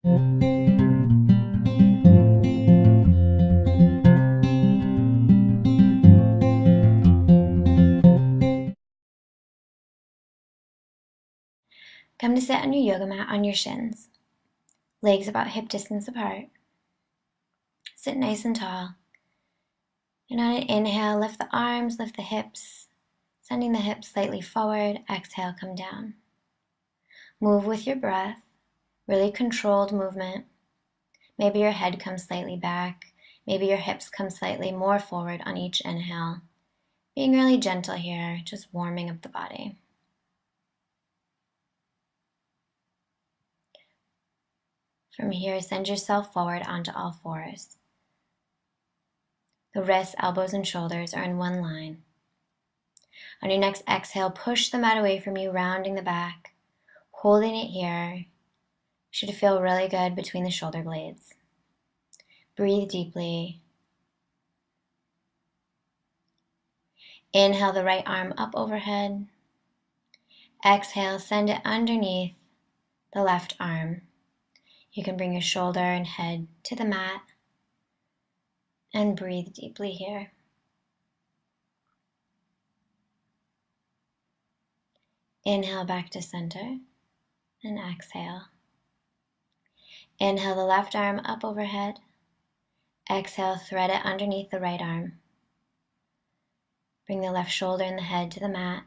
Come to sit on your yoga mat on your shins, legs about hip distance apart. Sit nice and tall. And on an inhale, lift the arms, lift the hips, sending the hips slightly forward. Exhale, come down. Move with your breath, really controlled movement. Maybe your head comes slightly back. Maybe your hips come slightly more forward on each inhale. Being really gentle here, just warming up the body. From here, send yourself forward onto all fours. The wrists, elbows, and shoulders are in one line. On your next exhale, push the mat away from you, rounding the back, holding it here. Should feel really good between the shoulder blades. Breathe deeply. Inhale the right arm up overhead. Exhale, send it underneath the left arm. You can bring your shoulder and head to the mat and breathe deeply here. Inhale back to center and exhale. Inhale the left arm up overhead. Exhale, thread it underneath the right arm. Bring the left shoulder and the head to the mat.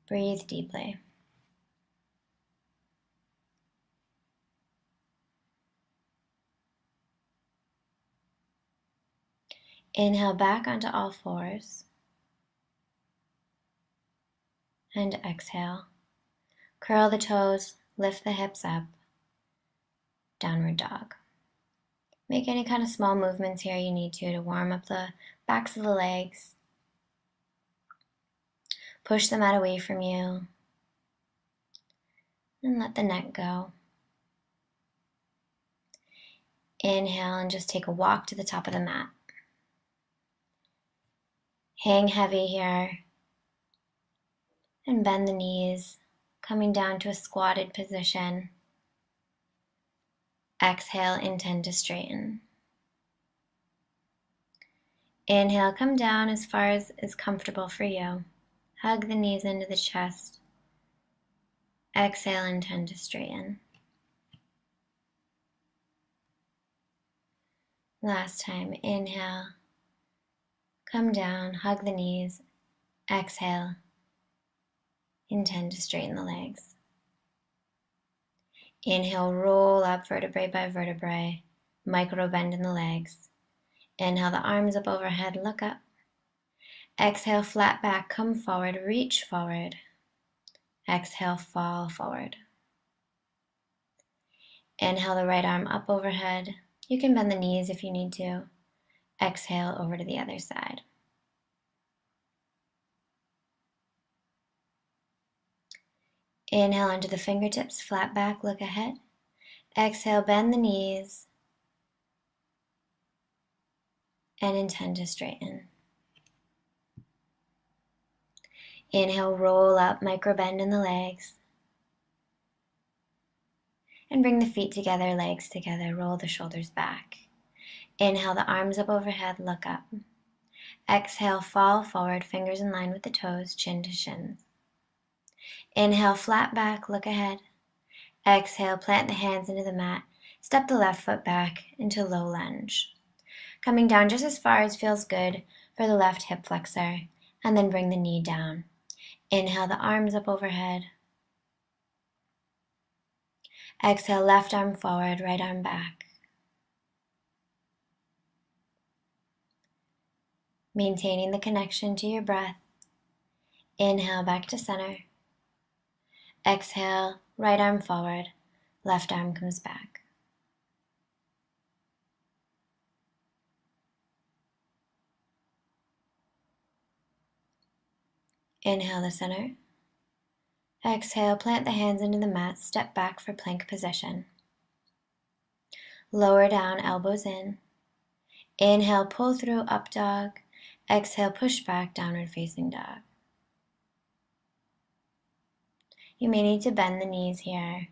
Breathe deeply. Inhale back onto all fours. And exhale. Curl the toes, lift the hips up. Downward dog. Make any kind of small movements here you need to warm up the backs of the legs. Push the mat away from you. And let the neck go. Inhale and just take a walk to the top of the mat. Hang heavy here. And bend the knees, coming down to a squatted position. Exhale, intend to straighten. Inhale, come down as far as is comfortable for you. Hug the knees into the chest. Exhale, intend to straighten. Last time, inhale, come down, hug the knees. Exhale, intend to straighten the legs. Inhale, roll up vertebrae by vertebrae, micro bend in the legs. Inhale the arms up overhead, look up. Exhale, flat back, come forward, reach forward. Exhale, fall forward. Inhale the right arm up overhead. You can bend the knees if you need to. Exhale over to the other side. Inhale onto the fingertips, flat back, look ahead. Exhale, bend the knees. And intend to straighten. Inhale, roll up, micro bend in the legs. And bring the feet together, legs together, roll the shoulders back. Inhale the arms up overhead, look up. Exhale, fall forward, fingers in line with the toes, chin to shins. Inhale, flat back, look ahead. Exhale, plant the hands into the mat. Step the left foot back into low lunge. Coming down just as far as feels good for the left hip flexor, and then bring the knee down. Inhale the arms up overhead. Exhale, left arm forward, right arm back. Maintaining the connection to your breath. Inhale back to center. Exhale, right arm forward, left arm comes back. Inhale the center. Exhale, plant the hands into the mat, step back for plank position. Lower down, elbows in. Inhale, pull through, up dog. Exhale, push back, downward facing dog. You may need to bend the knees here.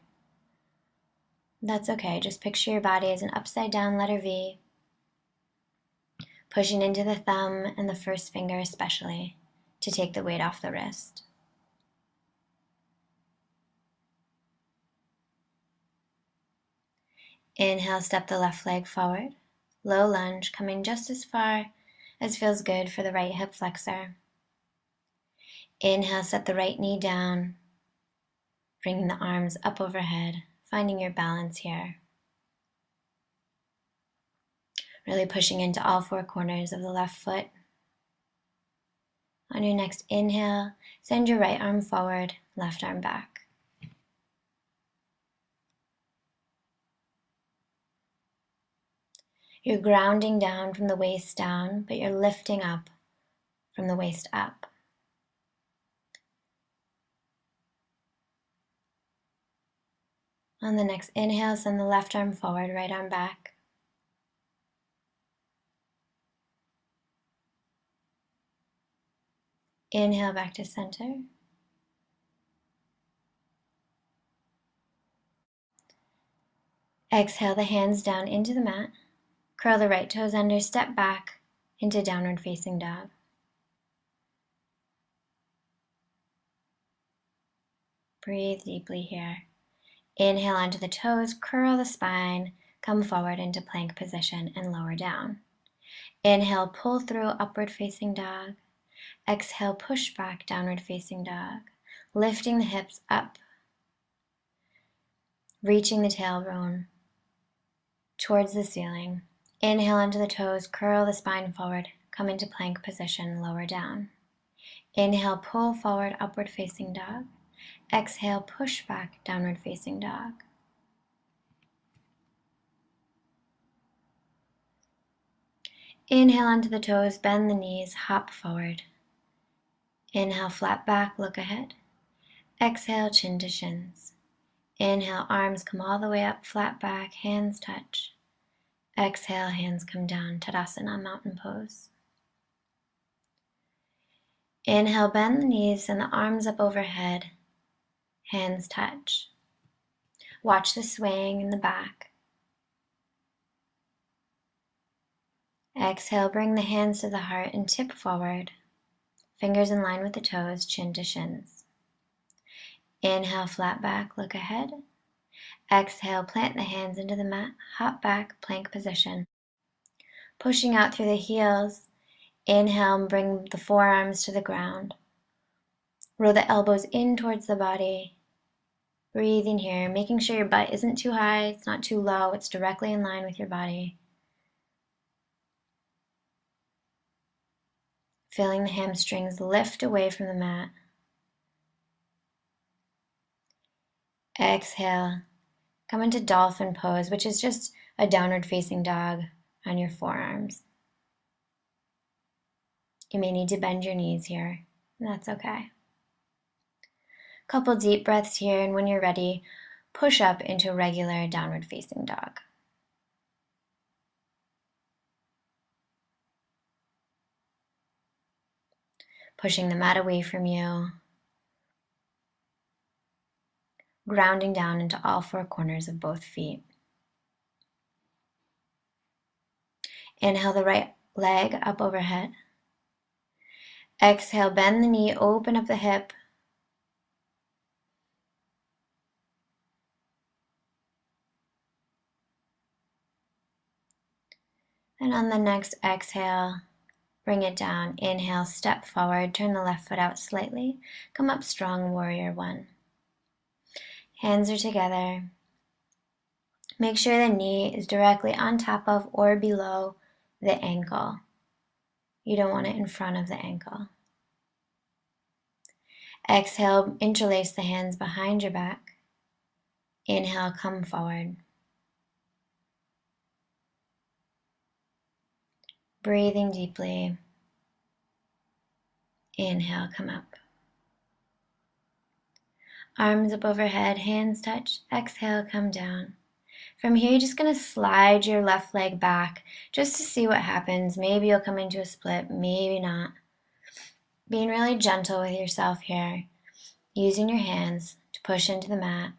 That's okay. Just picture your body as an upside down letter V, pushing into the thumb and the first finger especially to take the weight off the wrist. Inhale, step the left leg forward. Low lunge, coming just as far as feels good for the right hip flexor. Inhale, set the right knee down, bringing the arms up overhead, finding your balance here. Really pushing into all four corners of the left foot. On your next inhale, send your right arm forward, left arm back. You're grounding down from the waist down, but you're lifting up from the waist up. On the next inhale, send the left arm forward, right arm back. Inhale back to center. Exhale the hands down into the mat. Curl the right toes under, step back into downward facing dog. Breathe deeply here. Inhale onto the toes, curl the spine, come forward into plank position and lower down. Inhale, pull through upward facing dog. Exhale, push back, downward facing dog. Lifting the hips up, reaching the tailbone towards the ceiling. Inhale onto the toes, curl the spine forward, come into plank position, lower down. Inhale, pull forward, upward facing dog. Exhale, push back, downward facing dog. Inhale onto the toes, bend the knees, hop forward. Inhale, flat back, look ahead. Exhale, chin to shins. Inhale, arms come all the way up, flat back, hands touch. Exhale, hands come down, Tadasana, mountain pose. Inhale, bend the knees and the arms up overhead, hands touch. Watch the swaying in the back. Exhale, bring the hands to the heart and tip forward. Fingers in line with the toes, chin to shins. Inhale, flat back, look ahead. Exhale, plant the hands into the mat, hop back, plank position. Pushing out through the heels. Inhale, bring the forearms to the ground. Roll the elbows in towards the body. Breathing here, making sure your butt isn't too high, it's not too low, it's directly in line with your body. Feeling the hamstrings lift away from the mat. Exhale, come into dolphin pose, which is just a downward facing dog on your forearms. You may need to bend your knees here, and that's okay. Couple deep breaths here, and when you're ready, push up into a regular downward facing dog. Pushing the mat away from you, grounding down into all four corners of both feet. Inhale the right leg up overhead. Exhale, bend the knee, open up the hip. And on the next exhale, bring it down. Inhale, step forward, turn the left foot out slightly. Come up strong, warrior one. Hands are together. Make sure the knee is directly on top of or below the ankle. You don't want it in front of the ankle. Exhale, interlace the hands behind your back. Inhale, come forward. Breathing deeply. Inhale, come up. Arms up overhead, hands touch. Exhale, come down. From here, you're just going to slide your left leg back just to see what happens. Maybe you'll come into a split, maybe not. Being really gentle with yourself here, using your hands to push into the mat.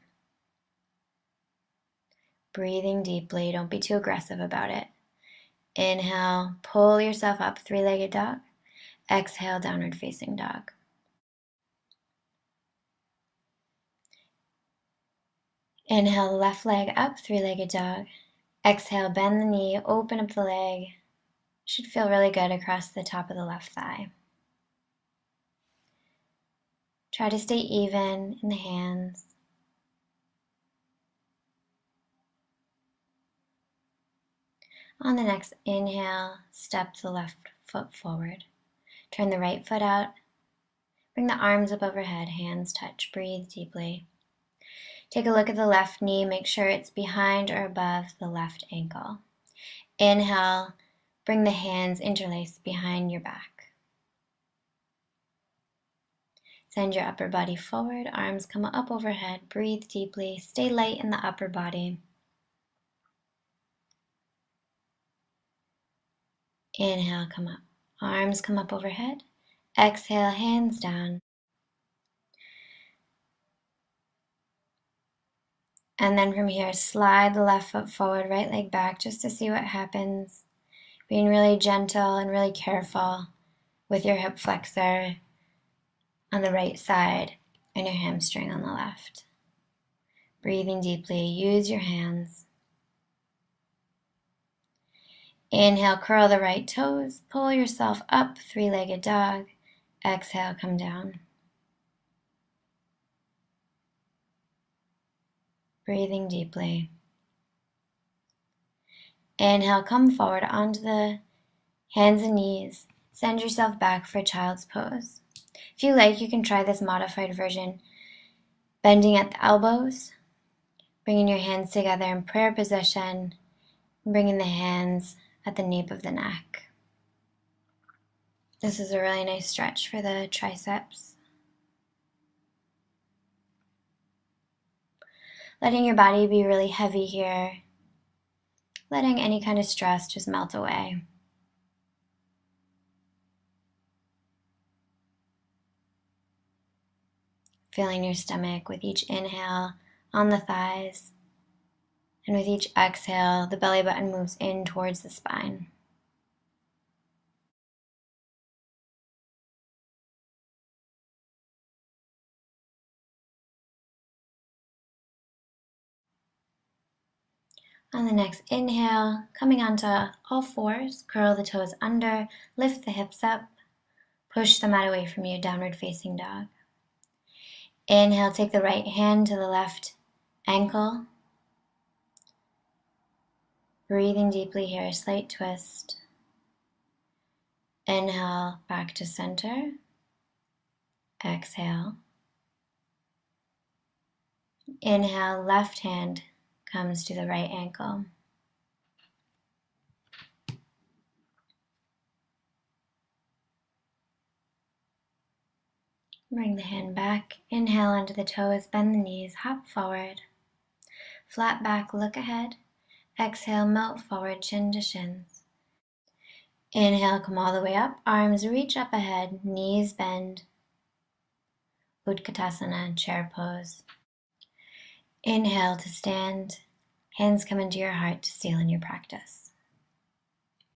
Breathing deeply, don't be too aggressive about it. Inhale, pull yourself up, three-legged dog. Exhale, downward facing dog. Inhale, left leg up, three-legged dog. Exhale, bend the knee, open up the leg. Should feel really good across the top of the left thigh. Try to stay even in the hands. On the next inhale, step the left foot forward. Turn the right foot out. Bring the arms up overhead, hands touch. Breathe deeply. Take a look at the left knee. Make sure it's behind or above the left ankle. Inhale, bring the hands interlaced behind your back. Send your upper body forward, arms come up overhead. Breathe deeply. Stay light in the upper body. Inhale, come up. Arms come up overhead. Exhale, hands down. And then from here, slide the left foot forward, right leg back, just to see what happens. Being really gentle and really careful with your hip flexor on the right side and your hamstring on the left. Breathing deeply, use your hands. Inhale, curl the right toes, pull yourself up, three-legged dog. Exhale, come down. Breathing deeply. Inhale, come forward onto the hands and knees. Send yourself back for child's pose. If you like, you can try this modified version, bending at the elbows, bringing your hands together in prayer position, bringing the hands at the nape of the neck. This is a really nice stretch for the triceps. Letting your body be really heavy here. Letting any kind of stress just melt away. Feeling your stomach with each inhale on the thighs. And with each exhale, the belly button moves in towards the spine. On the next inhale, coming onto all fours, curl the toes under, lift the hips up, push the mat away from you, downward facing dog. Inhale, take the right hand to the left ankle. Breathing deeply here, slight twist. Inhale, back to center. Exhale. Inhale, left hand comes to the right ankle. Bring the hand back. Inhale onto the toes, bend the knees, hop forward. Flat back, look ahead. Exhale, melt forward, chin to shins. Inhale, come all the way up. Arms reach up ahead, knees bend. Utkatasana, chair pose. Inhale to stand. Hands come into your heart to seal in your practice.